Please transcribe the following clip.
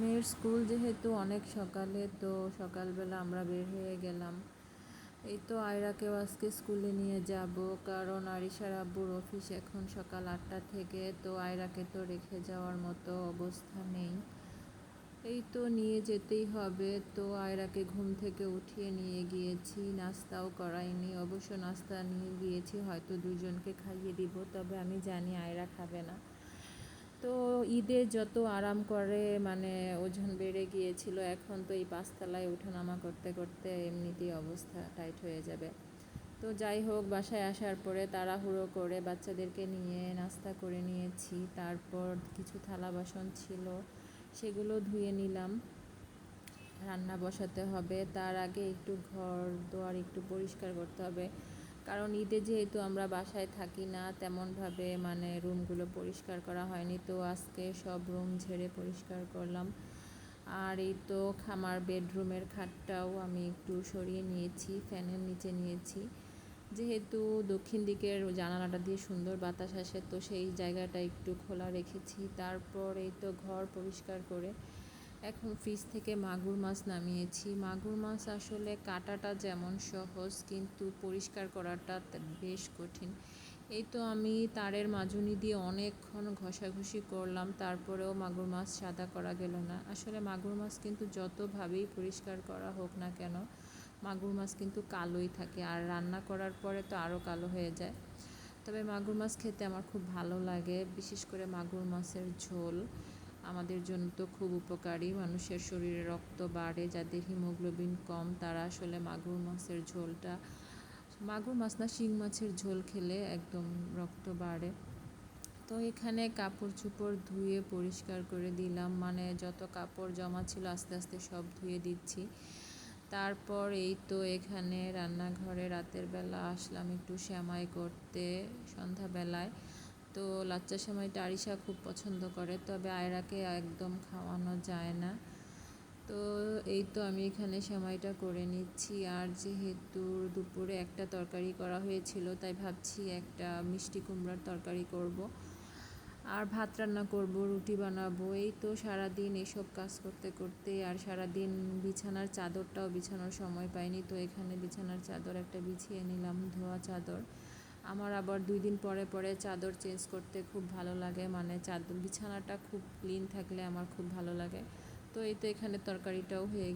মেয়ের স্কুল যেহেতু অনেক সকালে, তো সকালবেলা আমরা বের হয়ে গেলাম। এই তো আয়রাকেও আজকে স্কুলে নিয়ে যাব, কারণ আরিশার আব্বুর অফিস এখন সকাল 8টা থেকে, তো আয়রাকে তো রেখে যাওয়ার মতো অবস্থা নেই। এই তো নিয়ে যেতেই হবে। তো আয়রাকে ঘুম থেকে উঠিয়ে নিয়ে গিয়েছি, নাস্তাও করাইনি। অবশ্য নাস্তা নিয়ে গিয়েছি হয়তো দুজনকে খাইয়ে দিব, তবে আমি জানি আয়রা খাবে না। তো ঈদে যত আরাম করে, মানে ওজন বেড়ে গিয়েছিল, এখন তো এই 5তলায় ওঠানামা করতে করতে এমনিতেই অবস্থা টাইট হয়ে যাবে। তো যাই হোক, বাসায় আসার পরে তাড়াহুড়ো করে বাচ্চাদেরকে নিয়ে নাস্তা করে নিয়েছি। তারপর কিছু থালা বাসন ছিল, সেগুলো ধুয়ে নিলাম। রান্না বসাতে হবে, তার আগে একটু ঘর দোয়ার একটু পরিষ্কার করতে হবে, কারণ ঈদে যেহেতু আমরা বাসায় থাকি না তেমনভাবে, মানে রুমগুলো পরিষ্কার করা হয়নি। তো আজকে সব রুম ঝেড়ে পরিষ্কার করলাম। আর এই তো আমার বেডরুমের খাটটাও আমি একটু সরিয়ে নিয়েছি, ফ্যানের নিচে নিয়েছি, যেহেতু দক্ষিণ দিকের জানালাটা দিয়ে সুন্দর বাতাস আসে, তো সেই জায়গাটা একটু খোলা রেখেছি। তারপর এই তো ঘর পরিষ্কার করে এখন ফ্রিজ থেকে মাগুর মাছ নামিয়েছি। মাগুর মাছ আসলে কাটাটা যেমন সহজ, কিন্তু পরিষ্কার করাটা বেশ কঠিন। এই তো আমি তারের মাজুনি দিয়ে অনেকক্ষণ ঘষাঘষি করলাম, তারপরেও মাগুর মাছ সাদা করা গেল না। আসলে মাগুর মাছ কিন্তু যতভাবেই পরিষ্কার করা হোক না কেন, মাগুর মাছ কিন্তু কালোই থাকে, আর রান্না করার পরে তো আরও কালো হয়ে যায়। তবে মাগুর মাছ খেতে আমার খুব ভালো লাগে, বিশেষ করে মাগুর মাছের ঝোল আমাদের জন্য তো খুব উপকারী। মানুষের শরীরে রক্ত বাড়ে, যাদের হিমোগ্লোবিন কম তারা আসলে মাগুর মাছের ঝোলটা, মাগুর মাছ না শিং মাছের ঝোল খেলে একদম রক্ত বাড়ে। তো এখানে কাপড় চোপড় ধুয়ে পরিষ্কার করে দিলাম, মানে যত কাপড় জমা ছিল আস্তে আস্তে সব ধুয়ে দিচ্ছি। তারপর এই তো এখানে রান্নাঘরে রাতের বেলা আসলাম একটু সেমাই করতে সন্ধ্যাবেলায়। তো লাচ্চা সেমাইটা আরিশা খুব পছন্দ করে, তবে আয়রাকে একদম খাওয়ানো যায় না। তো এই তো আমি এখানে সেমাইটা করে নিচ্ছি। আর যেহেতু দুপুরে একটা তরকারি করা হয়েছিল, তাই ভাবছি একটা মিষ্টি কুমড়ার তরকারি করব, আর ভাত রান্না করব, রুটি বানাবো। এই তো সারাদিন এসব কাজ করতে করতে, আর সারাদিন বিছানার চাদরটাও বিছানোর সময় পাইনি। তো এখানে বিছানার চাদর একটা বিছিয়ে নিলাম, ধোয়া চাদর। আমার আবার 2 দিন পরে পরে চাদর চেঞ্জ করতে খুব ভালো লাগে, মানে চাদর বিছানাটা খুব ক্লিন থাকলে আমার খুব ভালো লাগে। তো এই তো এখানে তরকারিটাও হয়ে